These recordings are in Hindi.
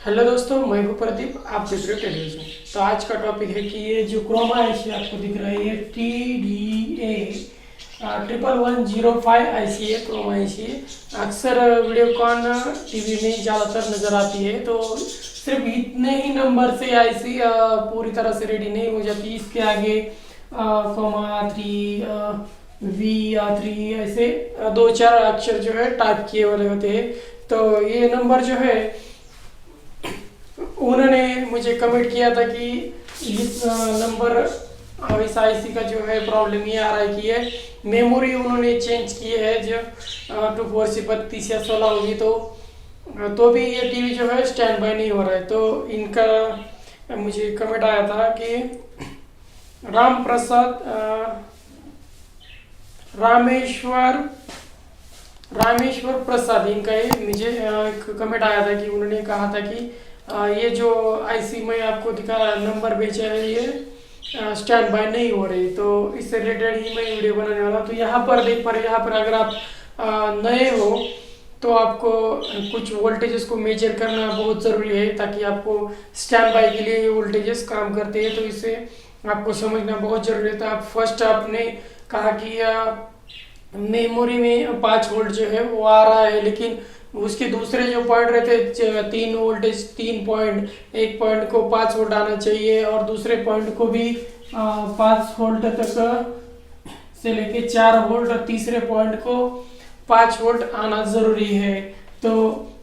हेलो दोस्तों, मैं हूं प्रदीप। आप देख रहे हो टेलीविजन। तो आज का टॉपिक है कि ये जो क्रोमा आईसी आपको दिख रहा है, ये TDA 1110 आईसी है, क्रोमा आईसी है। अक्सर वीडियोकॉन टीवी में ज़्यादातर नज़र आती है। तो सिर्फ इतने ही नंबर से आईसी पूरी तरह से रेडी नहीं हो जाती। इसके आगे कॉमा 3 V या 3 ऐसे दो चार अक्षर जो है टाइप किए वाले होते हैं। तो ये नंबर जो है, उन्होंने मुझे कमेंट किया था कि इस नंबर इस आईसी का जो है प्रॉब्लम ये आ रहा है कि ये मेमोरी उन्होंने चेंज की है, जो 24 से 32 या 16 होगी। तो भी ये टीवी जो है स्टैंड बाय नहीं हो रहा है। तो इनका मुझे कमेंट आया था कि राम प्रसाद रामेश्वर प्रसाद, इनका ये मुझे कमेंट आया था कि उन्होंने कहा था कि ये जो आईसी में आपको दिखा नंबर भेजा है, ये स्टैंड बाय नहीं हो रही। तो इससे रिलेटेड ही मैं वीडियो बनाने वाला। तो यहाँ पर यहाँ पर अगर आप नए हो तो आपको कुछ वोल्टेजेस को मेजर करना बहुत ज़रूरी है, ताकि आपको स्टैंड बाय के लिए ये वोल्टेजेस काम करते हैं। तो इसे आपको समझना बहुत ज़रूरी है। तो आप फर्स्ट आपने कहा कि मेमोरी में 5 वोल्ट जो है वो आ रहा है, लेकिन उसके दूसरे जो पॉइंट रहते 3 वोल्टेज, 3 पॉइंट, एक पॉइंट को 5 वोल्ट आना चाहिए और दूसरे पॉइंट को भी 5 वोल्ट तक से लेके 4 वोल्ट और तीसरे पॉइंट को 5 वोल्ट आना जरूरी है। तो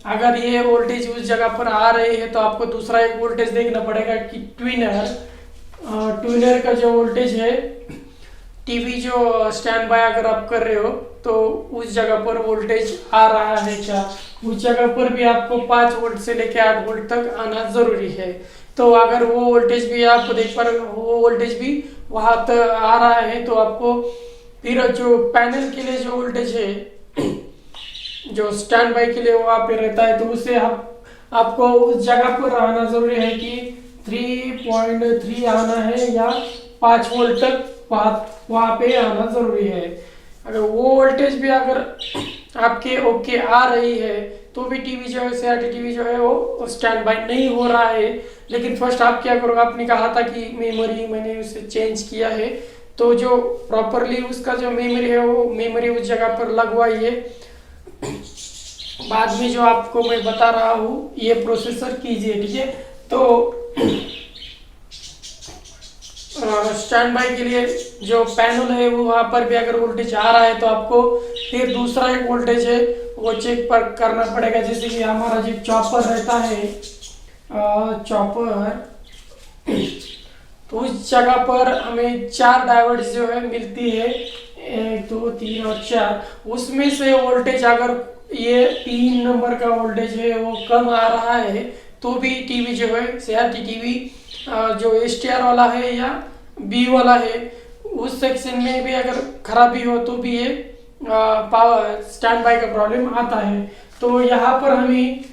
अगर ये वोल्टेज उस जगह पर आ रहे हैं तो आपको दूसरा एक वोल्टेज देखना पड़ेगा कि ट्विनर का जो वोल्टेज है, टीवी जो स्टैंड बाय अगर आप कर रहे हो तो उस जगह पर वोल्टेज आ रहा है क्या, उस जगह पर भी आपको 5 वोल्ट से लेकर 8 वोल्ट तक आना जरूरी है। तो अगर वो वोल्टेज भी आप देख पा रहे हो, वो वोल्टेज भी वहां तक आ रहा है, तो आपको फिर जो पैनल के लिए जो वोल्टेज है, जो स्टैंड बाय के लिए वहां पे रहता है, तो उससे आपको उस जगह पर आना जरूरी है कि 3.3 आना है या 5 वोल्ट तक वहां पे आना जरूरी है। अगर वो वोल्टेज भी अगर आपके ओके आ रही है तो भी टीवी जो है, सीआरटी टीवी जो है वो स्टैंड बाय नहीं हो रहा है। लेकिन फर्स्ट आप क्या करोगे, आपने कहा था कि मेमोरी मैंने उसे चेंज किया है, तो जो प्रॉपरली उसका जो मेमोरी है वो मेमोरी उस जगह पर लगवाइए। बाद में जो आपको मैं बता रहा हूँ ये प्रोसेसर कीजिए, ठीक है। तो स्टैंड बाय के लिए जो पैनल है वो वहाँ पर भी अगर वोल्टेज आ रहा है तो आपको फिर दूसरा एक वोल्टेज है वो चेक पर करना पड़ेगा। जैसे कि हमारा जो चॉपर रहता है, चॉपर, तो उस जगह पर हमें 4 डायोड्स जो है मिलती है, 1 2 3 और 4। उसमें से वोल्टेज अगर ये 3 नंबर का वोल्टेज है वो कम आ रहा है तो भी टीवी जो है, सीआरटी टीवी जो एसटीआर वाला है या बी वाला है, उस सेक्शन में भी अगर खराबी हो तो भी ये पावर स्टैंड बाय का प्रॉब्लम आता है। तो यहाँ पर हमें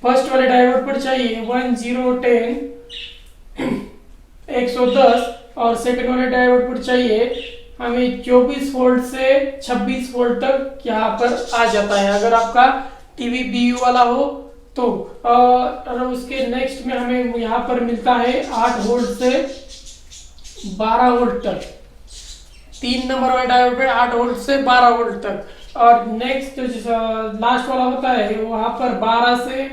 फर्स्ट वाले डायोड पर चाहिए 1010 110 और सेकंड वाले डायोड पर चाहिए हमें 24 वोल्ट से 26 वोल्ट तक यहाँ पर आ जाता है अगर आपका टीवी बीयू वाला हो तो। और उसके नेक्स्ट में हमें यहाँ पर मिलता है 8 वोल्ट से 12 वोल्ट तक। 3 नंबर वाले डायोड पे 8 वोल्ट से 12 वोल्ट तक। और नेक्स्ट जो लास्ट वाला होता है वहाँ पर 12 से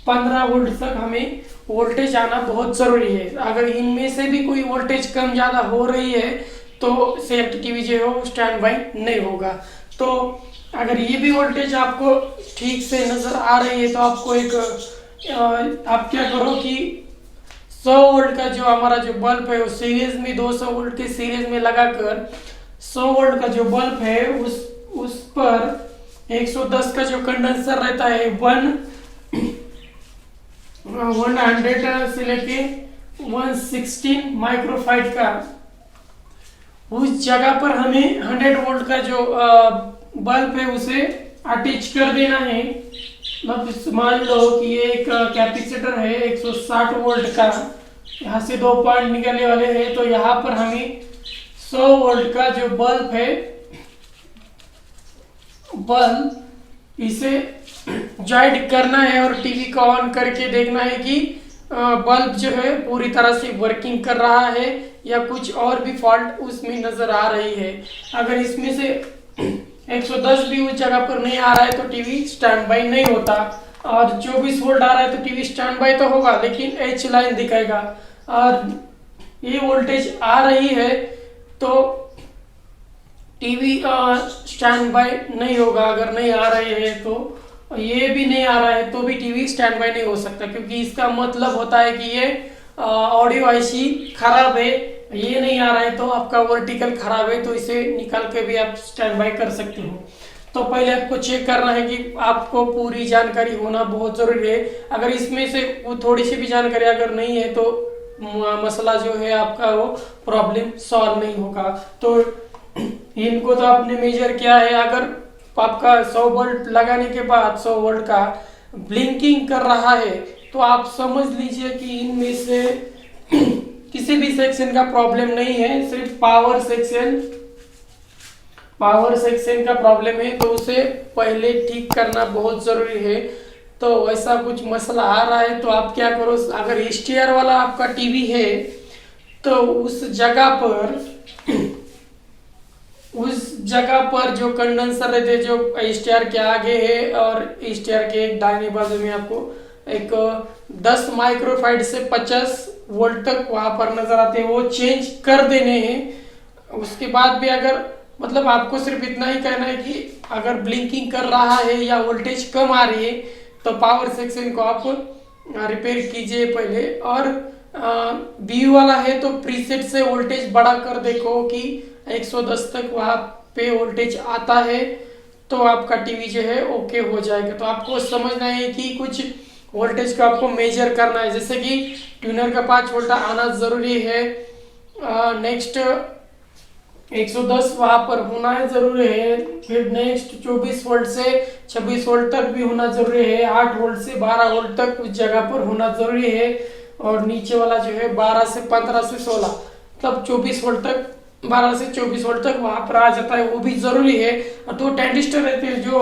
15 वोल्ट तक हमें वोल्टेज आना बहुत जरूरी है। अगर इनमें से भी कोई वोल्टेज कम ज्यादा हो रही है तो सीआरटी टीवी जो है वो स्टैंड बाय नहीं होगा। तो अगर ये भी वोल्टेज आपको ठीक से नजर आ रही है तो आपको आप क्या करो कि 100 वोल्ट का जो हमारा जो बल्ब है वो सीरीज में 200 वोल्ट के सीरीज में लगाकर 100 वोल्ट का जो बल्ब है उस पर 110 का जो कंडेंसर रहता है 100 से लेके 116 माइक्रोफाइट का उस जगह पर हमें 100 वोल्ट का जो बल्ब है उसे अटैच कर देना है। मतलब मान लो कि ये एक कैपेसिटर है 160 वोल्ट का, यहाँ से 2 पॉइंट निकलने वाले हैं, तो यहाँ पर हमें 100 वोल्ट का जो बल्ब है, बल्ब इसे ज्वाइंट करना है और टीवी को ऑन करके देखना है कि बल्ब जो है पूरी तरह से वर्किंग कर रहा है या कुछ और भी फॉल्ट उसमें नजर आ रही है। अगर इसमें से 110 भी उस जगह पर नहीं आ रहा है तो टीवी स्टैंड बाई नहीं होता, और 24 वोल्ट आ रहा है तो टीवी स्टैंड बाई तो होगा लेकिन एच लाइन दिखाएगा, और ये वोल्टेज आ रही है तो टीवी स्टैंड बाई नहीं होगा। अगर नहीं आ रहे हैं तो ये भी नहीं आ रहा है तो भी टीवी स्टैंड बाई नहीं हो सकता, क्योंकि इसका मतलब होता है कि ये ऑडियो आईसी खराब है। ये नहीं आ रहा है तो आपका वर्टिकल खराब है, तो इसे निकाल के भी आप स्टैंड बाई कर सकते हो। तो पहले आपको चेक करना है कि आपको पूरी जानकारी होना बहुत जरूरी है। अगर इसमें से वो थोड़ी सी भी जानकारी अगर नहीं है तो मसला जो है आपका वो प्रॉब्लम सॉल्व नहीं होगा। तो इनको तो आपने मेजर किया है। अगर आपका 100 वोल्ट लगाने के बाद 100 वोल्ट का ब्लिंकिंग कर रहा है तो आप समझ लीजिए कि इनमें से किसी भी सेक्शन का प्रॉब्लम नहीं है, सिर्फ पावर सेक्शन का प्रॉब्लम है, तो उसे पहले ठीक करना बहुत जरूरी है। तो ऐसा कुछ मसला आ रहा है तो आप क्या करो, अगर एचटीआर वाला आपका टीवी है तो उस जगह पर जो कंडेंसर रहते हैं जो एचटीआर के आगे है और एचटीआर के एक दाहिने बाजू में आपको एक 10 माइक्रोफाइड से 50 वोल्ट तक वहां पर नजर आते हैं, वो चेंज कर देने हैं। उसके बाद भी अगर मतलब आपको सिर्फ इतना ही कहना है कि अगर ब्लिंकिंग कर रहा है या वोल्टेज कम आ रही है तो पावर सेक्शन को आप रिपेयर कीजिए पहले। और बीयू वाला है तो प्रीसेट से वोल्टेज बढ़ा कर देखो कि 110 तक वहां पे वोल्टेज आता है तो आपका टीवी जो है ओके हो जाएगा। तो आपको समझना है कि कुछ वोल्टेज को आपको मेजर करना है, जैसे कि ट्यूनर का 5 वोल्ट आना जरूरी है, नेक्स्ट 110 वहां पर होना है जरूरी है, फिर नेक्स्ट 24 वोल्ट से 26 वोल्ट तक भी होना जरूरी है, 8 वोल्ट से 12 वोल्ट तक उस जगह पर होना जरूरी है, और नीचे वाला जो है 12 से 15 से 16 तब 24 वोल्ट तक 12 से 24 वोल्ट तक वहां पर आ जाता है, वो भी जरूरी है। और 2 ट्रांजिस्टर रहते हैं जो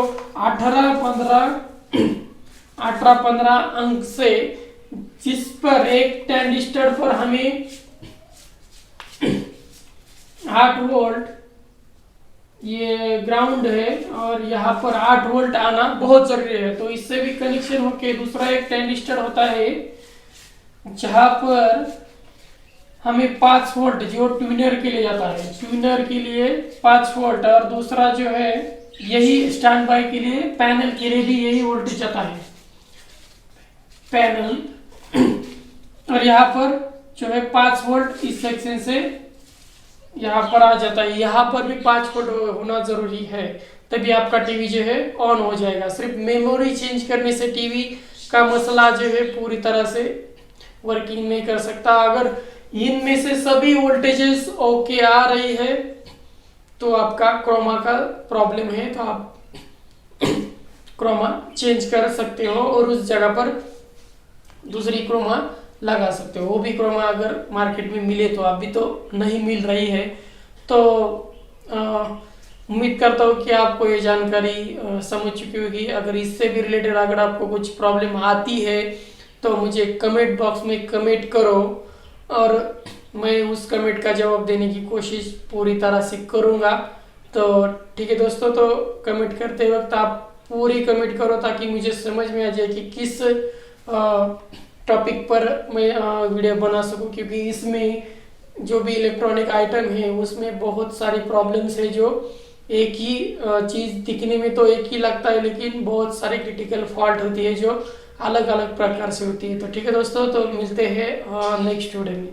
18-15 अंक से, जिस पर एक ट्रांजिस्टर पर हमें 8 वोल्ट ये ग्राउंड है और यहाँ पर 8 वोल्ट आना बहुत जरूरी है। तो इससे भी कनेक्शन होके दूसरा एक ट्रांजिस्टर होता है जहां पर हमें 5 वोल्ट जो ट्यूनर के लिए जाता है, ट्यूनर के लिए 5 वोल्ट, और दूसरा जो है यही स्टैंड बाय के लिए पैनल के लिए भी यही वोल्टेज जाता है पैनल। और यहाँ पर जो है 5 वोल्ट इस सेक्शन से यहाँ पर आ जाता है, यहाँ पर भी 5 वोल्ट होना जरूरी है, तभी आपका टीवी जो है ऑन हो जाएगा। सिर्फ मेमोरी चेंज करने से टीवी का मसला जो है पूरी तरह से वर्किंग नहीं कर सकता। अगर इनमें से सभी वोल्टेजेस ओके आ रही है तो आपका क्रोमा का प्रॉब्लम है, तो आप क्रोमा चेंज कर सकते हो और उस जगह पर दूसरी क्रोमा लगा सकते हो। वो भी क्रोमा अगर मार्केट में मिले तो, अभी तो नहीं मिल रही है। तो उम्मीद करता हूँ कि आपको ये जानकारी समझ चुकी होगी। अगर इससे भी रिलेटेड अगर आपको कुछ प्रॉब्लम आती है तो मुझे कमेंट बॉक्स में कमेंट करो और मैं उस कमेंट का जवाब देने की कोशिश पूरी तरह से करूँगा। तो ठीक है दोस्तों, तो कमेंट करते वक्त आप पूरी कमेंट करो ताकि मुझे समझ में आ जाए कि किस टॉपिक पर मैं वीडियो बना सकूं, क्योंकि इसमें जो भी इलेक्ट्रॉनिक आइटम है उसमें बहुत सारी प्रॉब्लम्स है जो एक ही चीज़ दिखने में तो एक ही लगता है लेकिन बहुत सारी क्रिटिकल फॉल्ट होती है जो अलग अलग प्रकार से होती है। तो ठीक है दोस्तों, तो मिलते हैं नेक्स्ट वीडियो में।